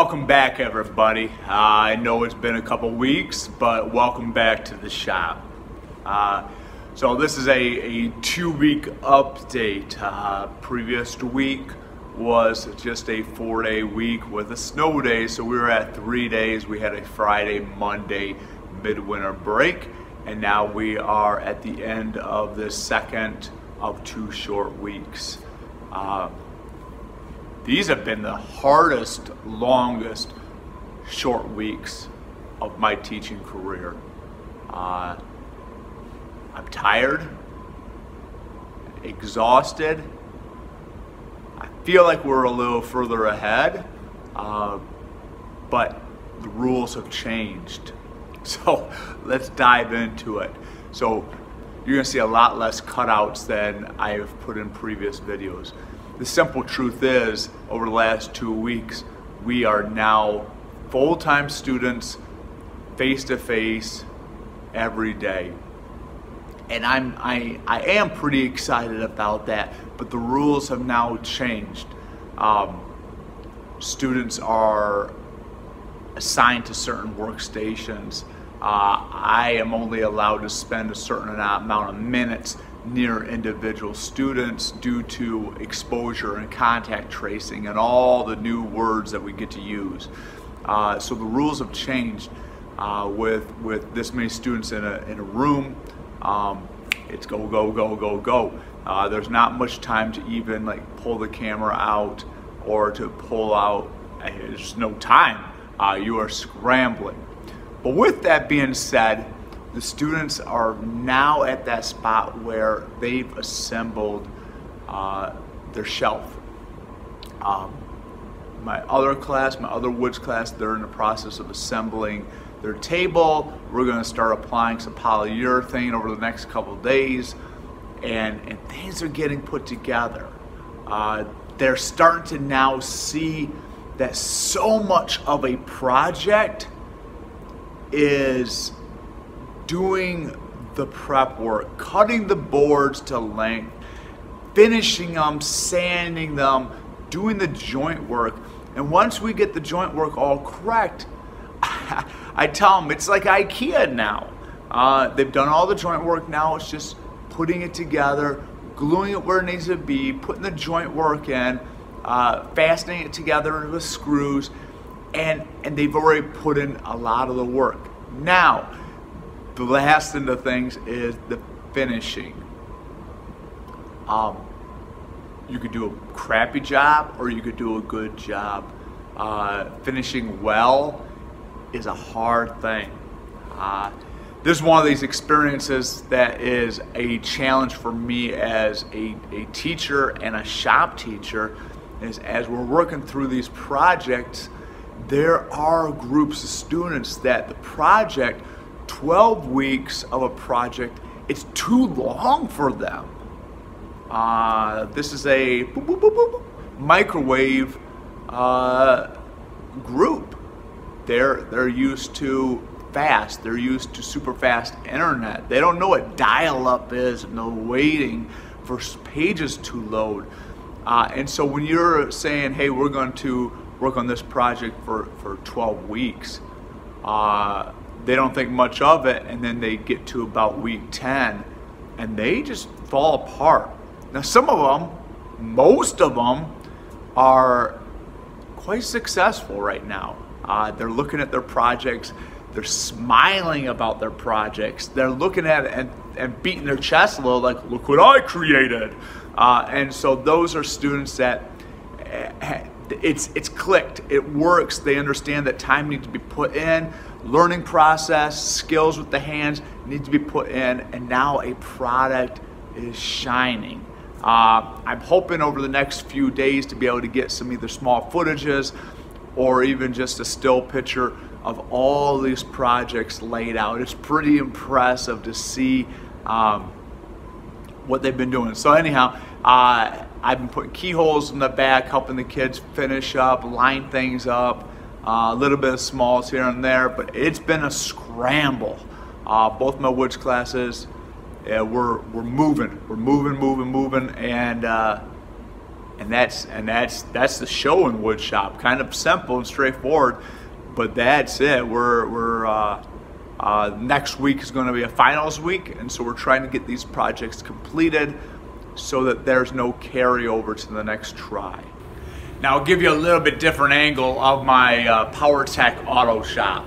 Welcome back, everybody. I know it's been a couple weeks, but welcome back to the shop. So this is a 2-week update. Previous week was just a 4-day week with a snow day, so we were at 3 days. We had a Friday, Monday, midwinter break, and now we are at the end of the second of 2 short weeks. These have been the hardest, longest short weeks of my teaching career. I'm tired, exhausted. I feel like we're a little further ahead, but the rules have changed. So let's dive into it. So you're gonna see a lot less cutouts than I have put in previous videos. The simple truth is, over the last 2 weeks, we are now full-time students, face-to-face, every day. And I am pretty excited about that, but the rules have now changed. Students are assigned to certain workstations. I am only allowed to spend a certain amount of minutes near individual students due to exposure and contact tracing and all the new words that we get to use. So the rules have changed with this many students in a room. It's go, go, go, go, go. There's not much time to even pull the camera out or to pull out. There's no time. You are scrambling. But with that being said, the students are now at that spot where they've assembled their shelf. My other class, my other woods class, they're in the process of assembling their table. We're going to start applying some polyurethane over the next couple of days, and things are getting put together. They're starting to now see that so much of a project is doing the prep work, cutting the boards to length, finishing them, sanding them, doing the joint work. And once we get the joint work all correct, I tell them it's like IKEA now. They've done all the joint work, now it's just putting it together, gluing it where it needs to be, putting the joint work in, fastening it together with screws, and they've already put in a lot of the work. Now, the last of the things is the finishing. You could do a crappy job or you could do a good job. Finishing well is a hard thing. This is one of these experiences that is a challenge for me as a teacher and a shop teacher, is as we're working through these projects, there are groups of students that the project, 12 weeks of a project, it's too long for them. This is a microwave group. They're used to fast. They're used to super fast internet. They don't know what dial-up is, no waiting for pages to load. And so when you're saying, hey, we're going to work on this project for 12 weeks, they don't think much of it, and then they get to about week 10 and they just fall apart. Now some of them, most of them, are quite successful right now. They're looking at their projects, they're smiling about their projects, they're looking at it and beating their chest a little, like, look what I created. And so those are students that it's clicked, it works, they understand that time needs to be put in, learning process, skills with the hands need to be put in, and now a product is shining. I'm hoping over the next few days to be able to get some either small footages or even just a still picture of all these projects laid out. It's pretty impressive to see what they've been doing. So anyhow, I've been putting keyholes in the back, helping the kids finish up, line things up, a little bit of smalls here and there, but it's been a scramble. Both my woods classes, we're moving, and And that's the show in wood shop. Kind of simple and straightforward, but that's it. Next week is going to be a finals week, and so we're trying to get these projects completed so that there's no carryover to the next try. Now I'll give you a little bit different angle of my PowerTech Auto Shop.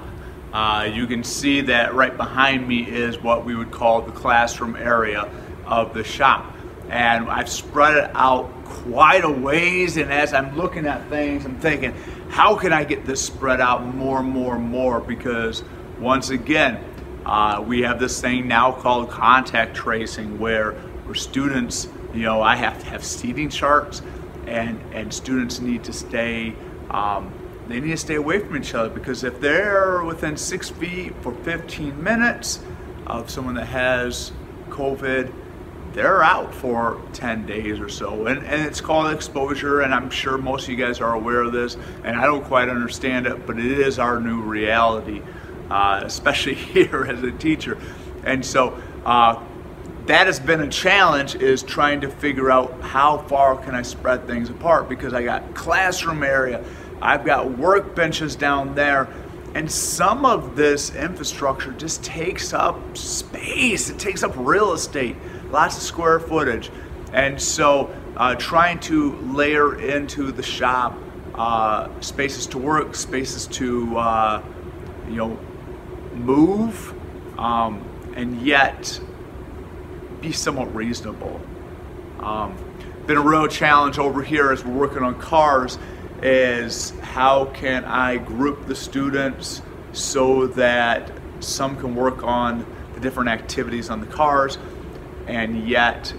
You can see that right behind me is what we would call the classroom area of the shop. And I've spread it out quite a ways, and as I'm looking at things, I'm thinking, how can I get this spread out more? Because once again, we have this thing now called contact tracing where students, I have to have seating charts, and students need to stay they need to stay away from each other, because if they're within 6 feet for 15 minutes of someone that has COVID, they're out for 10 days or so. And it's called exposure, and I'm sure most of you guys are aware of this, and I don't quite understand it, but it is our new reality, especially here as a teacher. And so that has been a challenge, is trying to figure out how far can I spread things apart, because I got classroom area, I've got workbenches down there, and some of this infrastructure just takes up space. It takes up real estate, lots of square footage. And so trying to layer into the shop spaces to work, spaces to move, and yet be somewhat reasonable. Been a real challenge over here as we're working on cars, is how can I group the students so that some can work on the different activities on the cars, and yet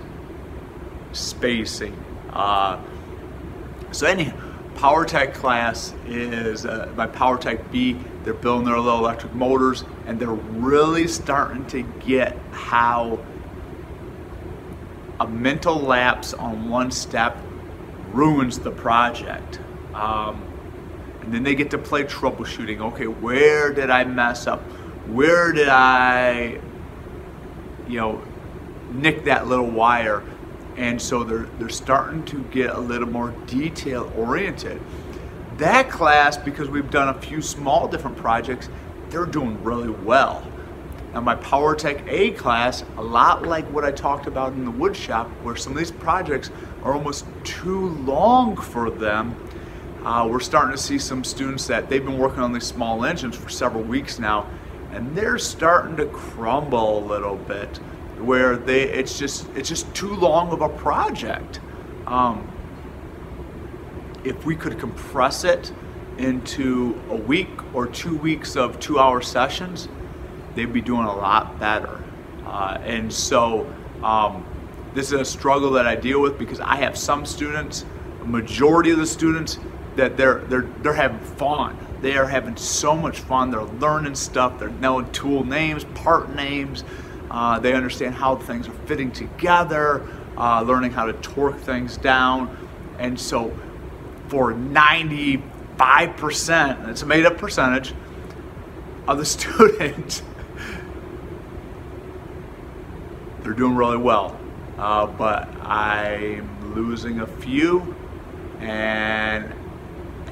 spacing. So anyhow, PowerTech class is my PowerTech B. They're building their little electric motors, and they're really starting to get how a mental lapse on one step ruins the project. And then they get to play troubleshooting. Okay, where did I mess up? Where did I, nick that little wire? And so they're starting to get a little more detail oriented. That class, because we've done a few small different projects, they're doing really well. Now my PowerTech A class, a lot like what I talked about in the wood shop, where some of these projects are almost too long for them. We're starting to see some students that they've been working on these small engines for several weeks now, and they're starting to crumble a little bit, where it's just too long of a project. If we could compress it into a week or 2 weeks of 2-hour sessions, they'd be doing a lot better. And so this is a struggle that I deal with, because I have some students, a majority of the students, that they're having fun. They are having so much fun. They're learning stuff. They're knowing tool names, part names. They understand how things are fitting together, learning how to torque things down. And so for 95%, and it's a made up percentage, of the students, they're doing really well. But I'm losing a few, and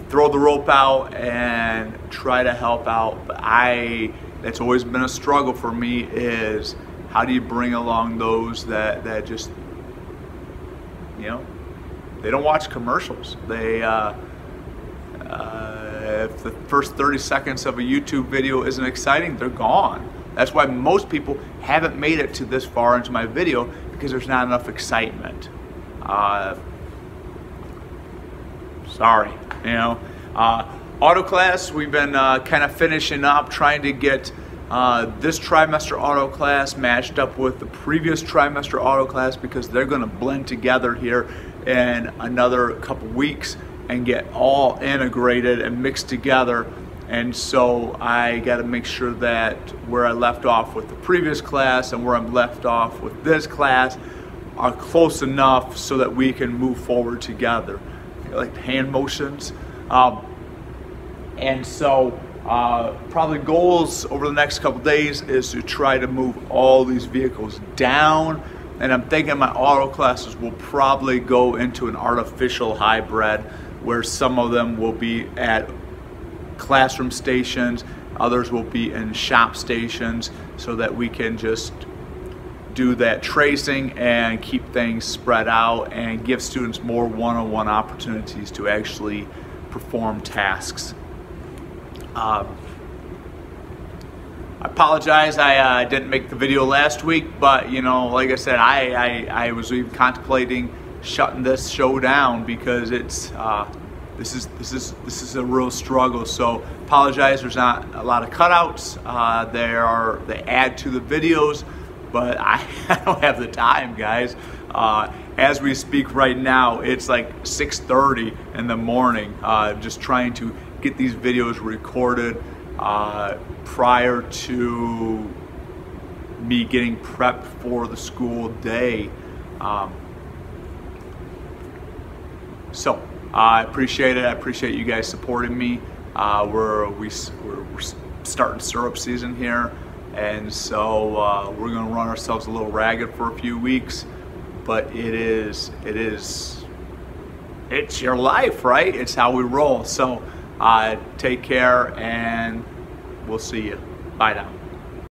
throw the rope out and try to help out. But that's always been a struggle for me, is how do you bring along those that just, they don't watch commercials. They if the first 30 seconds of a YouTube video isn't exciting, they're gone. That's why most people haven't made it to this far into my video, because there's not enough excitement. Sorry, auto class, we've been kind of finishing up, trying to get this trimester auto class matched up with the previous trimester auto class, because they're going to blend together here in another couple weeks and get all integrated and mixed together. And so I got to make sure that where I left off with the previous class and where I'm left off with this class are close enough so that we can move forward together, like hand motions. And so probably goals over the next couple days is to try to move all these vehicles down And I'm thinking my auto classes will probably go into an artificial hybrid, where some of them will be at classroom stations, others will be in shop stations, so that we can just do that tracing and keep things spread out and give students more one-on-one opportunities to actually perform tasks. I apologize I didn't make the video last week, but you know, like I said, I was even contemplating shutting this show down because it's this is a real struggle. So apologize, there's not a lot of cutouts. They add to the videos, but I don't have the time, guys. As we speak right now, it's like 6:30 in the morning, just trying to get these videos recorded prior to me getting prepped for the school day. So I appreciate it. I appreciate you guys supporting me. We're starting syrup season here, and so we're going to run ourselves a little ragged for a few weeks. But it's your life, right? It's how we roll. So take care, and we'll see you. Bye now.